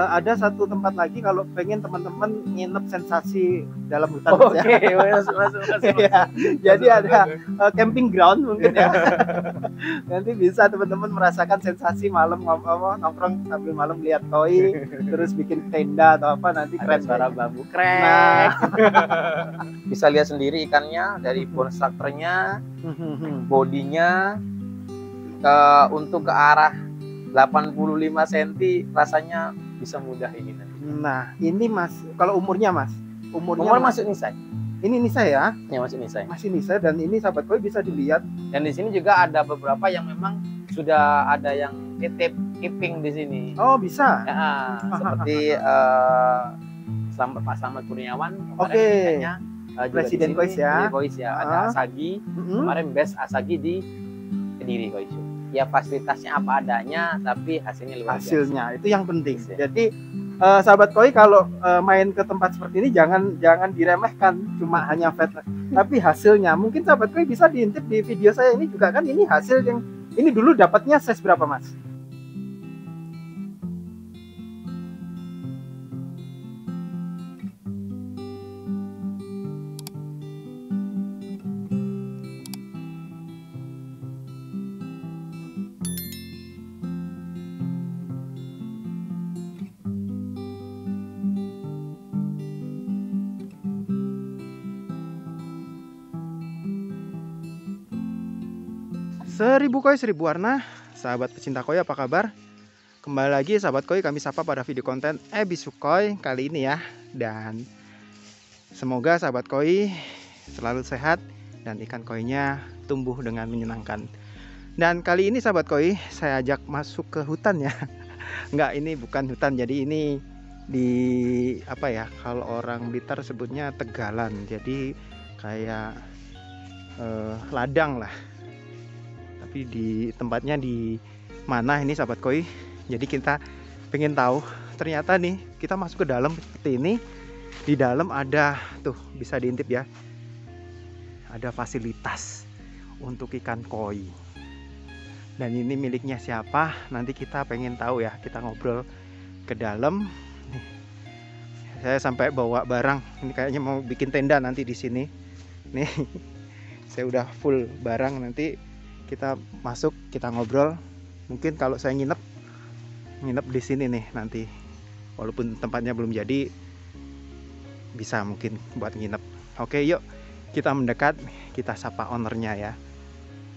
Ada satu tempat lagi kalau pengen teman-teman nginep sensasi dalam hutan. Oke, masuk. Ya, jadi ada camping ground mungkin ya. Nanti bisa teman-teman merasakan sensasi malam nongkrong sambil malam lihat koi, terus bikin tenda atau apa, nanti keren. Suara bambu krek. Nah. Bisa lihat sendiri ikannya dari bone structure-nya, bodinya untuk ke arah 85 cm rasanya bisa mudah ini nanti. Nah, ini Mas, kalau umurnya Mas, Umur masuk nisai. Ini nisai ya? Ya, masuk nisai. Masih nisai, dan ini sahabat koi bisa dilihat. Dan di sini juga ada beberapa yang memang sudah ada yang titip keeping di sini. Oh, bisa. Ya, seperti Pak Slamet Kurniawan. Oke. Presiden Kois ya. Ada Asagi. Kemarin best Asagi di Kediri Koisu. Ya fasilitasnya apa adanya, tapi hasilnya luar biasa. Hasilnya itu yang penting. Jadi sahabat koi kalau main ke tempat seperti ini jangan diremehkan cuma hanya vet, tapi hasilnya. Mungkin sahabat koi bisa diintip di video saya ini juga kan, ini hasil yang ini dulu dapatnya size berapa Mas? Seribu koi seribu warna, sahabat pecinta koi apa kabar? Kembali lagi sahabat koi, kami sapa pada video konten Ebisu Koi kali ini ya. Dan semoga sahabat koi selalu sehat dan ikan koinya tumbuh dengan menyenangkan. Dan kali ini sahabat koi saya ajak masuk ke hutan ya. Enggak, ini bukan hutan, jadi ini di apa ya, kalau orang Blitar sebutnya tegalan, jadi kayak ladang lah. Tapi di tempatnya di mana ini sahabat koi, jadi kita pengen tahu. Ternyata nih kita masuk ke dalam seperti ini, di dalam ada tuh, bisa diintip ya, ada fasilitas untuk ikan koi. Dan ini miliknya siapa, nanti kita pengen tahu ya, kita ngobrol ke dalam. Nih, saya sampai bawa barang, ini kayaknya mau bikin tenda nanti di sini nih. Saya udah full barang, nanti kita masuk, kita ngobrol. Mungkin kalau saya nginep di sini nih nanti, walaupun tempatnya belum jadi, bisa mungkin buat nginep. Oke, yuk kita mendekat, kita sapa ownernya ya.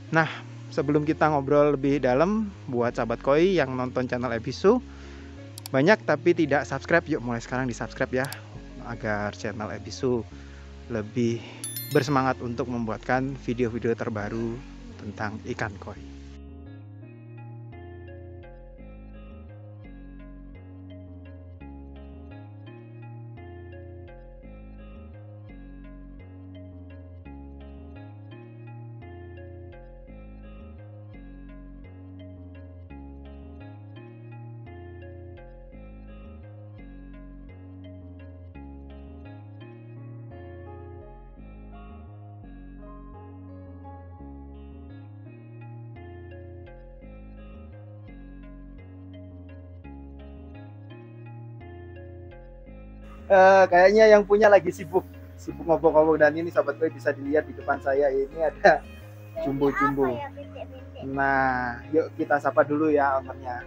Nah, sebelum kita ngobrol lebih dalam, buat sahabat koi yang nonton channel Ebisu banyak tapi tidak subscribe, yuk mulai sekarang di subscribe ya, agar channel Ebisu lebih bersemangat untuk membuatkan video-video terbaru tentang ikan koi. Kayaknya yang punya lagi sibuk ngobrol-ngobrol, dan ini sahabat koi bisa dilihat di depan saya ini ada jumbo-jumbo. Nah, yuk kita sapa dulu ya ownernya.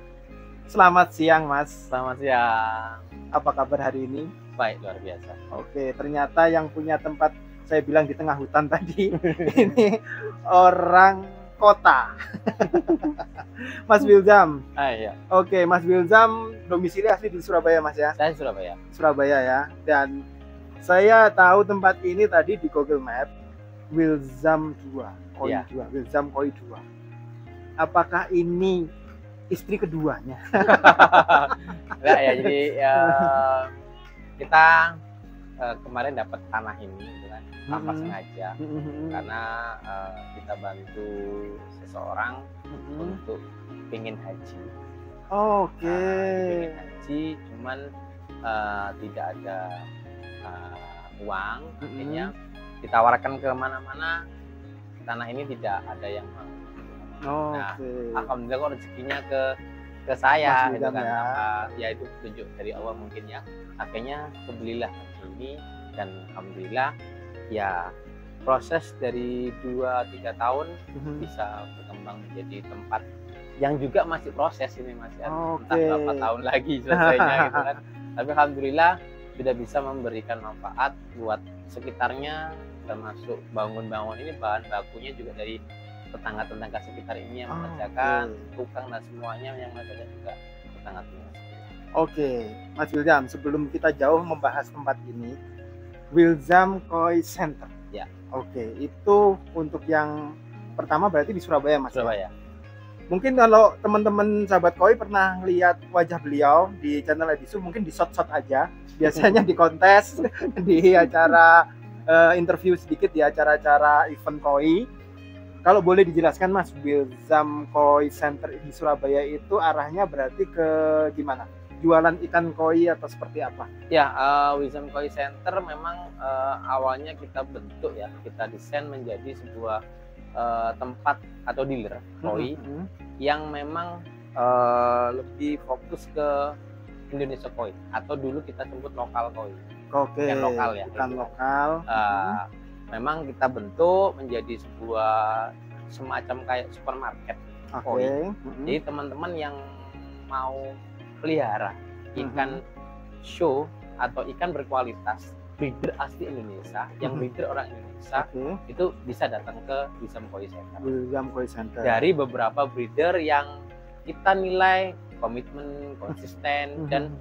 Selamat siang Mas. Selamat siang. Apa kabar hari ini? Baik, luar biasa. Oke, ternyata yang punya tempat saya bilang di tengah hutan tadi ini orang kota. Mas Wilzam. Iya. Oke, Mas Wilzam domisili asli di Surabaya Mas ya? Saya Surabaya. Surabaya ya. Dan saya tahu tempat ini tadi di Google Map, Wilzam 2, Koi 2, Wilzam Koi 2. Apakah ini istri keduanya? Enggak ya, jadi kita kemarin dapat tanah ini gitu kan, tanpa sengaja, karena kita bantu seseorang untuk pingin haji. Oke. Pingin haji, cuman tidak ada uang, akhirnya ditawarkan ke mana-mana, tanah ini tidak ada yang mau. Nah, alhamdulillah kok rezekinya ke ke saya Mas gitu William kan. ya. Ya itu petunjuk dari Allah mungkin ya. Akhirnya kebelilah ini, dan alhamdulillah ya proses dari 2-3 tahun bisa berkembang menjadi tempat yang juga masih proses ini Mas ya. Entah berapa tahun lagi selesainya gitu kan. Tapi alhamdulillah sudah bisa memberikan manfaat buat sekitarnya, termasuk bangun-bangun ini bahan bakunya juga dari tetangga-tetangga sekitar ini yang mengerjakan, tukang dan semuanya yang mengerjakan juga tetangga-tetangga. Oke, Mas William, sebelum kita jauh membahas tempat ini, Wilzam Koi Center. Ya. Oke, itu untuk yang pertama berarti di Surabaya, Mas. Surabaya. Mungkin kalau teman-teman sahabat Koi pernah lihat wajah beliau di channel Edisu, mungkin di shot-shot aja. Biasanya di kontes, di acara interview sedikit di acara-acara event Koi. Kalau boleh dijelaskan Mas, Wilzam Koi Center di Surabaya itu arahnya berarti ke gimana? Jualan ikan koi atau seperti apa? Ya, Wilzam Koi Center memang awalnya kita bentuk ya, kita desain menjadi sebuah tempat atau dealer koi yang memang lebih fokus ke Indonesia koi, atau dulu kita sebut lokal koi. Oke, Yang lokal ya. Ikan lokal. Memang kita bentuk menjadi sebuah semacam kayak supermarket koi. Jadi teman-teman yang mau pelihara ikan show atau ikan berkualitas, breeder asli Indonesia, yang breeder orang Indonesia, itu bisa datang ke Wilzam Koi Center. Wilzam Koi Center. Dari beberapa breeder yang kita nilai komitmen, konsisten, dan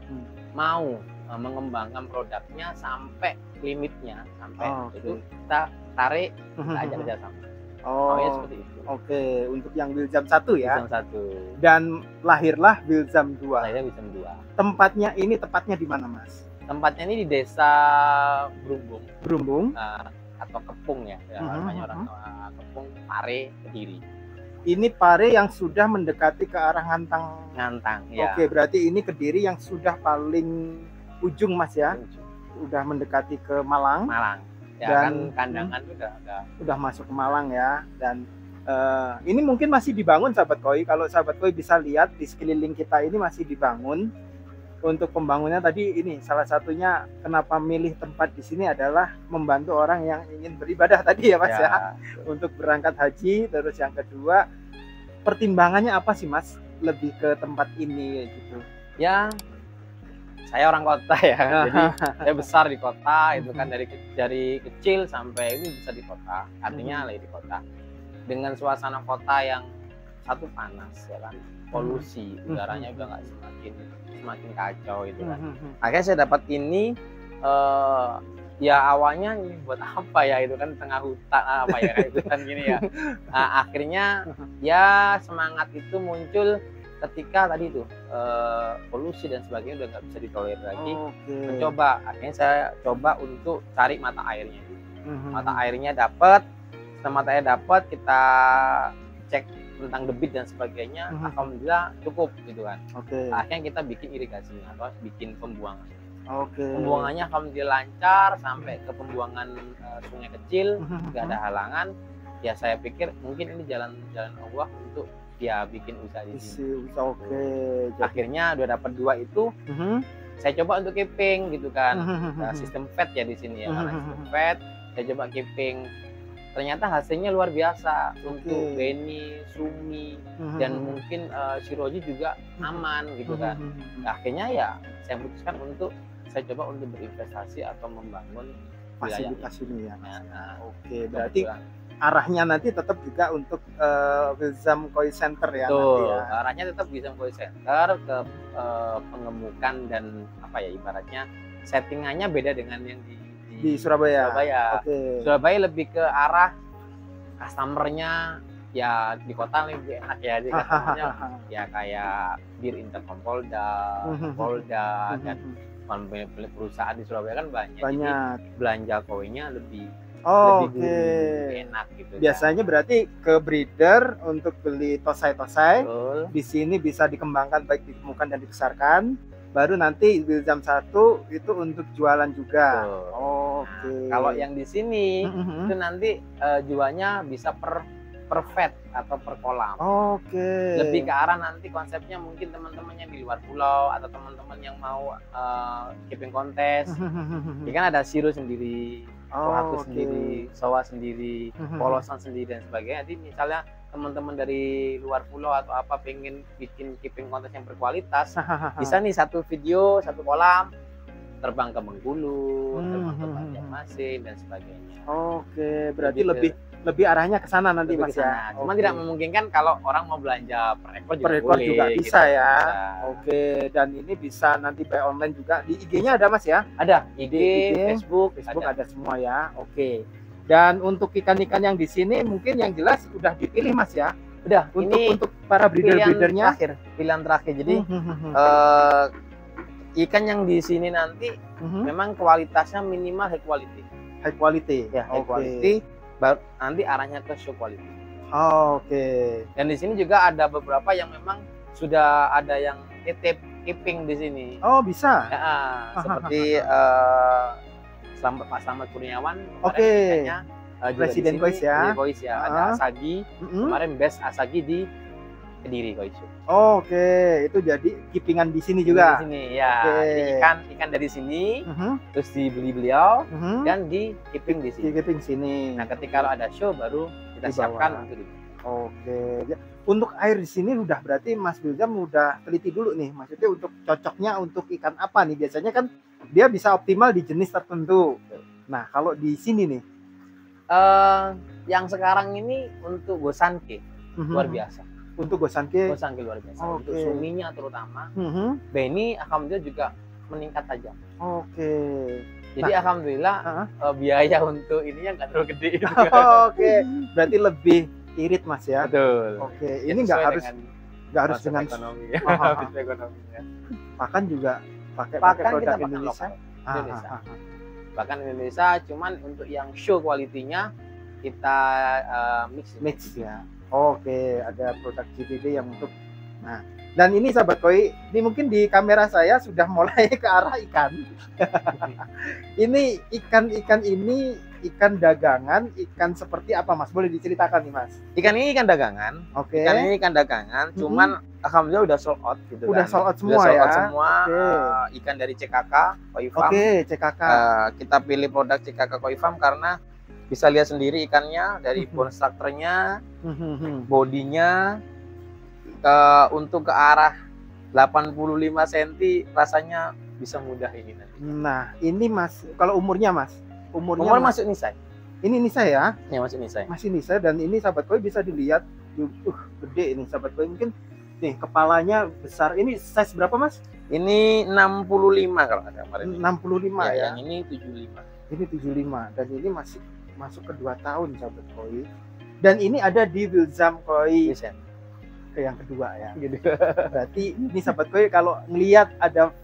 mau mengembangkan produknya sampai limitnya, sampai itu kita tarik, kita ajak kerja sama. Seperti itu. Oke, untuk yang Wilzam 1 ya. Wilzam 1. Dan lahirlah Wilzam 2. Lahirnya Wilzam 2. Tempatnya ini tepatnya di mana, Mas? Tempatnya ini di Desa Brumbung. Brumbung atau Kepung ya. Namanya orang Kepung, Pare, Kediri. Ini Pare yang sudah mendekati ke arah Ngantang. Ya. Oke, berarti ini Kediri yang sudah paling ujung Mas ya. Udah mendekati ke Malang. Ya, dan kan kandangan udah masuk ke Malang ya. Dan ini mungkin masih dibangun sahabat Koi. Kalau sahabat Koi bisa lihat di sekeliling kita ini masih dibangun. Untuk pembangunnya tadi ini salah satunya kenapa milih tempat di sini adalah membantu orang yang ingin beribadah tadi ya Mas ya. Untuk berangkat haji. Terus yang kedua, pertimbangannya apa sih Mas lebih ke tempat ini gitu? Ya, saya orang kota ya, jadi saya besar di kota, itu kan dari kecil sampai ini bisa di kota, artinya lagi di kota, dengan suasana kota yang satu panas ya kan, polusi udaranya udah nggak semakin kacau itu kan. Akhirnya saya dapat ini, ya awalnya ini buat apa ya, itu kan tengah hutan apa ya kayak hutan gini ya. Nah, akhirnya ya semangat itu muncul ketika tadi itu polusi dan sebagainya udah nggak bisa ditolerir lagi. Mencoba, akhirnya saya coba untuk cari mata airnya. Mata airnya dapat, setelah mata air dapat kita cek tentang debit dan sebagainya, alhamdulillah cukup gitu kan. Akhirnya kita bikin irigasinya atau bikin pembuangan. Pembuangannya alhamdulillah lancar sampai ke pembuangan sungai kecil, nggak ada halangan. Ya saya pikir mungkin ini jalan Allah untuk ya bikin usaha di sini. Akhirnya udah dapat 2 itu, saya coba untuk keeping gitu kan. Sistem fed ya di sini ya, sistem fed. Saya coba keeping. Ternyata hasilnya luar biasa untuk Beni, Sumi, dan mungkin Shiroji juga aman gitu kan. Akhirnya ya saya putuskan untuk saya coba untuk berinvestasi atau membangun fasilitas ini ya. Berarti arahnya nanti tetap juga untuk Wilzam Koi Center ya. Nanti ya. Arahnya tetap Wilzam Koi Center ke pengemukan dan apa ya ibaratnya settingannya beda dengan yang di Surabaya. Surabaya lebih ke arah customernya ya di kota lebih enak ya, di customernya ya kayak Bir Intercom Polda, dan perusahaan di Surabaya kan banyak. Jadi belanja koinnya lebih enak gitu. Biasanya kan? Berarti ke breeder untuk beli tosai-tosai. Di sini bisa dikembangkan baik ditemukan dan dibesarkan. Baru nanti Wilzam 1 itu untuk jualan juga. Kalau yang di sini itu nanti jualnya bisa per per vet atau per kolam. Oke. Lebih ke arah nanti konsepnya mungkin teman-teman yang di luar pulau atau teman-teman yang mau keeping kontes, ya kan ada siro sendiri, kohaku sendiri, soa sendiri, polosan sendiri dan sebagainya. Jadi misalnya teman-teman dari luar pulau atau apa pengen bikin keeping kontes yang berkualitas, bisa nih satu video satu kolam terbang ke Bengkulu, terbang ke Banjarmasin dan sebagainya. Oke, berarti lebih arahnya ke sana nanti Mas ya. Cuma tidak memungkinkan kalau orang mau belanja per ekor juga, juga bisa gitu. ya. Oke, dan ini bisa nanti buy online juga. Di IG-nya ada Mas ya? Ada, IG, Facebook ada semua ya. Oke. Dan untuk ikan-ikan yang di sini mungkin yang jelas udah dipilih Mas ya. Udah, untuk para breeder-breedernya pilihan terakhir. Jadi ikan yang di sini nanti memang kualitasnya minimal high quality. High quality. Ya, high quality. Baru nanti arahnya ke show quality. Oke. Dan di sini juga ada beberapa yang memang sudah ada yang titip keeping di sini. Oh, bisa. Ya, seperti Pak Slamet Kurniawan. Oke. Presiden Kois ya. Ada Asagi. Kemarin best Asagi di Kediri Koisu. Oke, itu jadi keepingan di sini juga. Di sini ya. Jadi ikan dari sini, terus dibeli beliau dan di keeping di sini. Di keeping sini. Nah, ketika ada show baru kita siapkan untuk itu. Oke. Untuk air di sini udah berarti Mas Wilzam udah teliti dulu nih. Maksudnya untuk cocoknya untuk ikan apa nih? Biasanya kan dia bisa optimal di jenis tertentu. Nah, kalau di sini nih, yang sekarang ini untuk Gosanke luar biasa. Untuk Gosanke luar biasa. Untuk suminya terutama. Beni alhamdulillah juga meningkat tajam. Oke. Jadi alhamdulillah biaya untuk ininya nggak terlalu gede. Oke. Berarti lebih irit Mas ya. Betul. Oke. Ini nggak harus dengan ekonomi. Ekonominya. Pakan juga pakai produk Indonesia. Bahkan Indonesia, cuman untuk yang show kualitinya kita mix ya. Oke, ada produk GPD yang untuk. Nah, dan ini sahabat koi, ini mungkin di kamera saya sudah mulai ke arah ikan. Ini ikan ini ikan dagangan, ikan seperti apa Mas? Boleh diceritakan nih Mas? Ikan ini ikan dagangan. Oke. Ikan ini ikan dagangan, cuman alhamdulillah udah sold out gitu. Udah sold out semua sold ya. Out semua. Ikan dari CKK Koi Farm. Oke, CKK. Kita pilih produk CKK Koi Farm karena bisa lihat sendiri ikannya dari bone structure-nya, bodinya, untuk ke arah 85 cm rasanya bisa mudah ini nanti. Nah, ini Mas, kalau umurnya Mas? Umur masuk nisai. Ini nisai ya? Ya, masuk nisai. Masih nisai, dan ini sahabat koi bisa dilihat gede ini sahabat koi. Mungkin nih kepalanya besar. Ini size berapa Mas? Ini 65 kalau ada kemarin. 65 ya. Yang ini 75. Ini 75 dan ini masih masuk ke 2 tahun sahabat koi. Dan ini ada di Wilzam Koi ke yang kedua ya. Berarti ini sahabat koi kalau ngelihat ada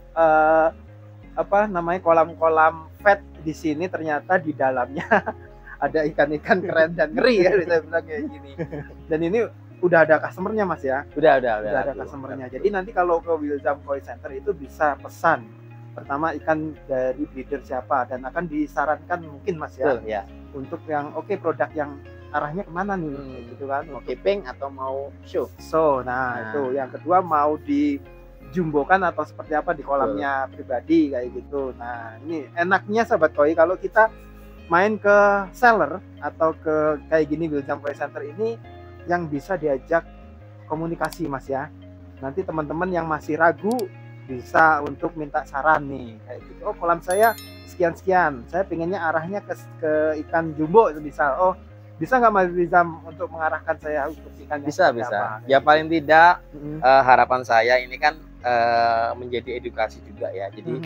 kolam-kolam vet di sini, ternyata di dalamnya ada ikan-ikan keren dan ngeri ya, bisa bilang kayak gini. Dan ini udah ada customernya Mas ya? Udah ada customernya. Jadi nanti kalau ke Wilzam Koi Center itu bisa pesan. Pertama ikan dari breeder siapa, dan akan disarankan mungkin Mas ya. Betul, ya. Untuk yang produk yang arahnya kemana nih, gitu kan? Mau keeping atau mau show. Nah itu. Yang kedua mau dijumbokan atau seperti apa di kolamnya pribadi kayak gitu. Nah ini enaknya sahabat koi kalau kita main ke seller atau ke kayak gini Wilzam Koi Center ini yang bisa diajak komunikasi Mas ya. Nanti teman-teman yang masih ragu bisa untuk minta saran nih kayak gitu. Oh, kolam saya sekian-sekian, saya pengennya arahnya ke ikan jumbo misal. Oh, bisa nggak Mas Wilzam untuk mengarahkan saya untuk ikan yang bisa. apa? Ya paling tidak harapan saya ini kan menjadi edukasi juga ya. Jadi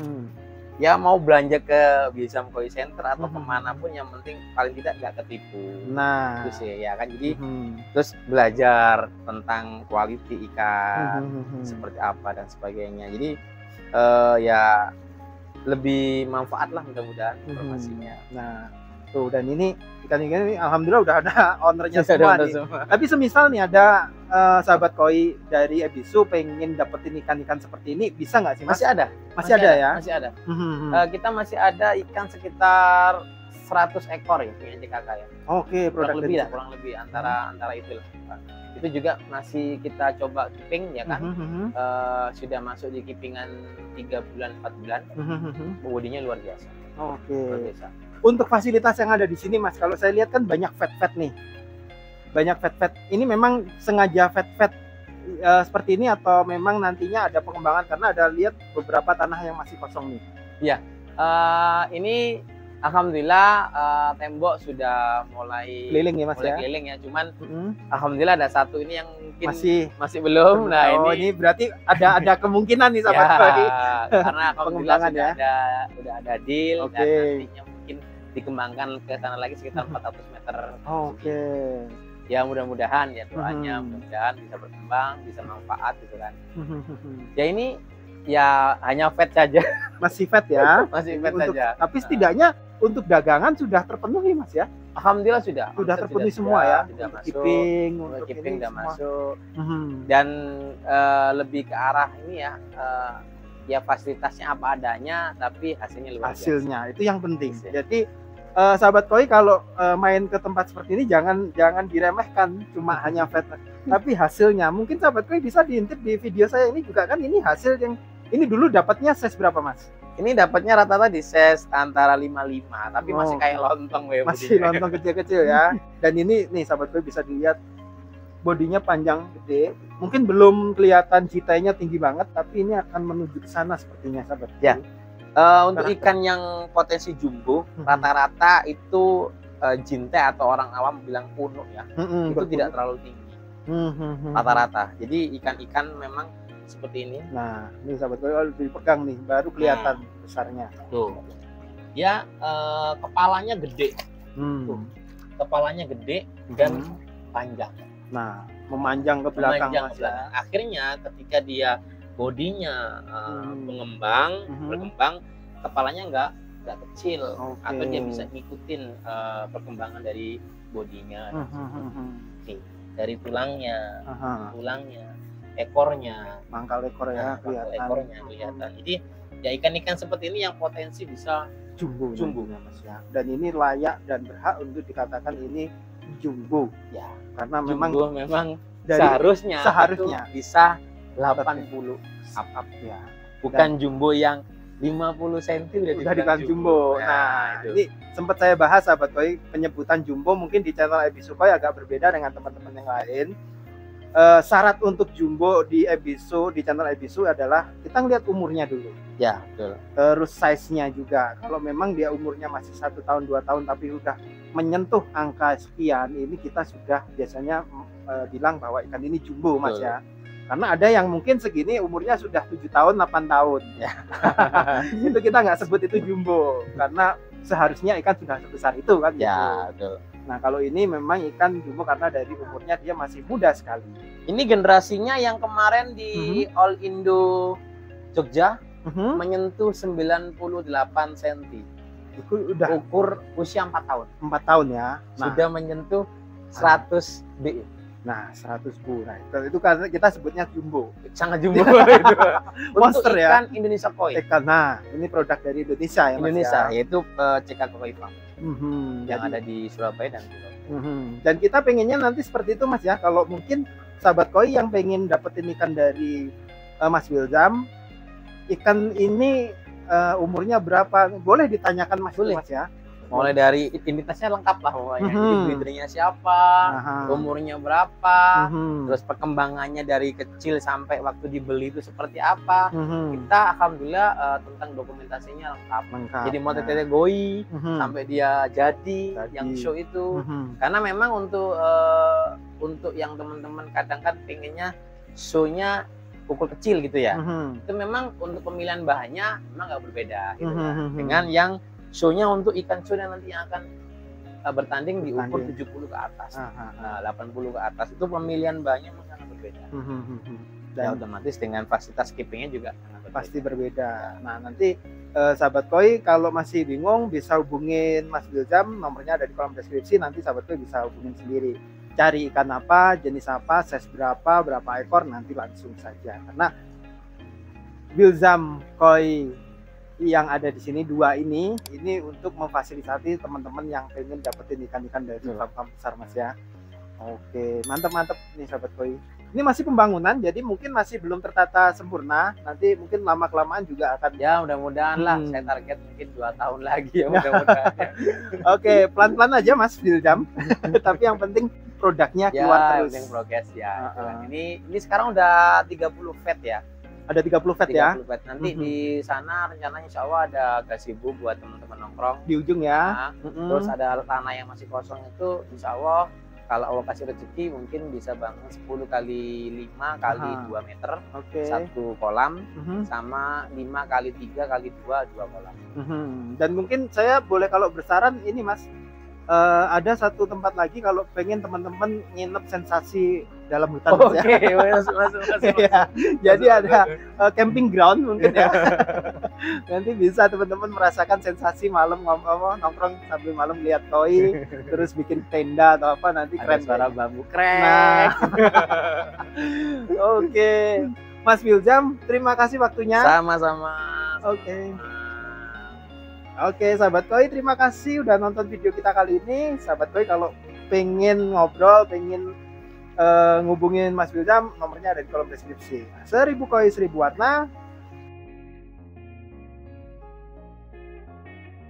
ya mau belanja ke Wilzam Koi Center atau kemanapun, yang penting paling tidak nggak ketipu. Nah, terus ya kan, jadi terus belajar tentang quality ikan seperti apa dan sebagainya. Jadi ya lebih manfaat lah mudah-mudahan informasinya. Nah, tuh, dan ini ikan-ikan ini alhamdulillah udah ada ownernya semua nih. Tapi semisal nih ada sahabat koi dari Ebisu pengen dapetin ikan-ikan seperti ini, bisa nggak sih Mas? Masih ada. Masih ada ya? Masih ada. Kita masih ada ikan sekitar 100 ekor ya punya CKK ya. Oke, produk dari Kurang lebih antara itu lah. Itu juga masih kita coba keeping ya kan. Sudah masuk di keepingan 3 bulan 4 bulan. Bodinya luar biasa. Oke. Luar biasa. Untuk fasilitas yang ada di sini Mas, kalau saya lihat kan banyak vet nih. Banyak vet. Ini memang sengaja vet seperti ini atau memang nantinya ada pengembangan, karena ada lihat beberapa tanah yang masih kosong nih. Iya. Ini alhamdulillah tembok sudah mulai Keliling ya Mas ya. Keliling ya. Cuman alhamdulillah ada satu ini yang mungkin masih belum. Nah, ini berarti ada kemungkinan nih sahabat Koi. Karena alhamdulillah pengembangan sudah ada deal dan nantinya mungkin dikembangkan ke sana lagi sekitar 400 meter. Oke. Ya mudah-mudahan ya doanya mudah-mudahan bisa berkembang, bisa manfaat gitu kan. Ya ini ya hanya vet saja. Masih vet ya. Masih vet saja. Tapi setidaknya untuk dagangan sudah terpenuhi Mas ya. Alhamdulillah sudah terpenuhi semua ya. Sudah masuk. Keeping sudah masuk. Dan lebih ke arah ini ya. Ya fasilitasnya apa adanya, tapi hasilnya luar biasa. Hasilnya itu yang penting. Jadi sahabat Koi kalau main ke tempat seperti ini jangan diremehkan cuma hanya vet, tapi hasilnya mungkin sahabat Koi bisa diintip di video saya ini juga kan. Ini hasil yang ini dulu dapatnya size berapa Mas? Ini dapatnya rata-rata di size antara 55, tapi masih kayak lontong ya. Masih lontong kecil-kecil ya. Dan ini nih sahabat Koi bisa dilihat bodinya panjang gede. Mungkin belum kelihatan citainya tinggi banget, tapi ini akan menuju ke sana sepertinya sahabat Koi. Ya. Untuk ikan yang potensi jumbo rata-rata itu jinte atau orang awam bilang kuno ya, itu tidak terlalu tinggi rata-rata. Jadi ikan-ikan memang seperti ini. Nah ini sahabat Koi kalau dipegang nih baru kelihatan besarnya. Tuh ya, kepalanya gede. Tuh, kepalanya gede dan panjang. Nah memanjang ke belakang Mas ya. Akhirnya ketika dia bodinya berkembang, kepalanya nggak kecil, atau dia bisa ngikutin perkembangan dari bodinya. Nih, dari tulangnya, ekornya, mangkal ekor ya, kelihatan. Jadi ya ikan-ikan seperti ini yang potensi bisa jumbo Mas ya. Dan ini layak dan berhak untuk dikatakan ini jumbo ya, karena jumbo memang seharusnya bisa 80 up ya. Bukan jumbo yang 50 cm udah dibilang jumbo. Nah, ini sempat saya bahas sahabat Koi, penyebutan jumbo mungkin di channel Ebisu Koi agak berbeda dengan teman-teman yang lain. Syarat untuk jumbo di Ebisu, di channel Ebisu adalah kita ngeliat umurnya dulu. Ya, betul. Terus size-nya juga. Kalau memang dia umurnya masih 1 tahun 2 tahun tapi udah menyentuh angka sekian, ini kita sudah biasanya bilang bahwa ikan ini jumbo Mas ya. Karena ada yang mungkin segini umurnya sudah 7 tahun, 8 tahun ya. Itu kita nggak sebut itu jumbo, karena seharusnya ikan sudah sebesar itu kan ya, betul. Nah kalau ini memang ikan jumbo karena dari umurnya dia masih muda sekali. Ini generasinya yang kemarin di All Indo Jogja menyentuh 98 cm. Itu udah ukur usia 4 tahun. 4 tahun ya. Nah, sudah menyentuh 100 B. Nah, 100 bulan. Itu karena kita sebutnya jumbo. Sangat jumbo itu. Monster ya. Ikan Indonesia Koi. Nah, ini produk dari Indonesia ya, Mas. Indonesia, yaitu CKK Koi Farm. Yang Jadi, ada di Surabaya dan dan kita pengennya nanti seperti itu Mas ya. Kalau mungkin sahabat Koi yang pengen dapetin ikan dari Mas Wilzam, ikan ini umurnya berapa? Boleh ditanyakan Mas, Mas ya. Mulai dari identitasnya lengkap lah pokoknya. Jadi breedernya siapa, umurnya berapa, terus perkembangannya dari kecil sampai waktu dibeli itu seperti apa. Kita alhamdulillah tentang dokumentasinya lengkap. Jadi mau tetes goi sampai dia jadi yang show itu. Karena memang untuk yang teman-teman kadang kan pengennya show-nya pukul kecil gitu ya. Itu memang untuk pemilihan bahannya memang nggak berbeda gitu ya. Dengan yang show-nya untuk ikan show yang nanti akan bertanding di ukur 70 ke atas, 80 ke atas, itu pemilihan bahannya sangat berbeda. Dan otomatis dengan fasilitas keepingnya juga pasti berbeda. Nah nanti sahabat Koi kalau masih bingung bisa hubungin Mas Wilzam, nomornya ada di kolom deskripsi. Nanti sahabat Koi bisa hubungin sendiri. Cari ikan apa, jenis apa, size berapa ekor, nanti langsung saja. Karena Wilzam Koi yang ada di sini dua ini untuk memfasilitasi teman-teman yang pengen dapetin ikan-ikan dari farm besar Mas ya. Oke, mantap nih sahabat koi. Ini masih pembangunan, jadi mungkin masih belum tertata sempurna. Nanti mungkin lama-kelamaan juga akan. Ya mudah-mudahan lah. Saya target mungkin 2 tahun lagi ya mudah-mudahan. Ya. Oke, pelan-pelan aja Mas William. Tapi yang penting produknya keluar terus. Yang progres ya. Ini sekarang udah 30 vet ya. Ada 30 vet ya. 30 vet. Nanti di sana rencananya insya Allah ada gazebo buat teman-teman nongkrong di ujung ya. Terus ada tanah yang masih kosong itu insya Allah kalau Allah kasih rezeki mungkin bisa bangun 10 kali 5 kali 2 meter. Satu kolam sama 5 kali 3 kali 2 kolam. Dan mungkin saya boleh kalau bersaran ini Mas, ada satu tempat lagi kalau pengen teman-teman nginep sensasi dalam hutan. Oke, masuk. Ya, jadi ada camping ground mungkin ya. Nanti bisa teman-teman merasakan sensasi malam nongkrong sambil malam lihat koi, terus bikin tenda atau apa nanti ada keren. Suara bambu keren. Nah. Oke. Mas William, terima kasih waktunya. Sama-sama. Oke, sahabat koi, terima kasih udah nonton video kita kali ini. Sahabat koi, kalau pengen ngobrol, pengen ngubungin Mas William, nomornya ada di kolom deskripsi. 1000 koi 1000 warna.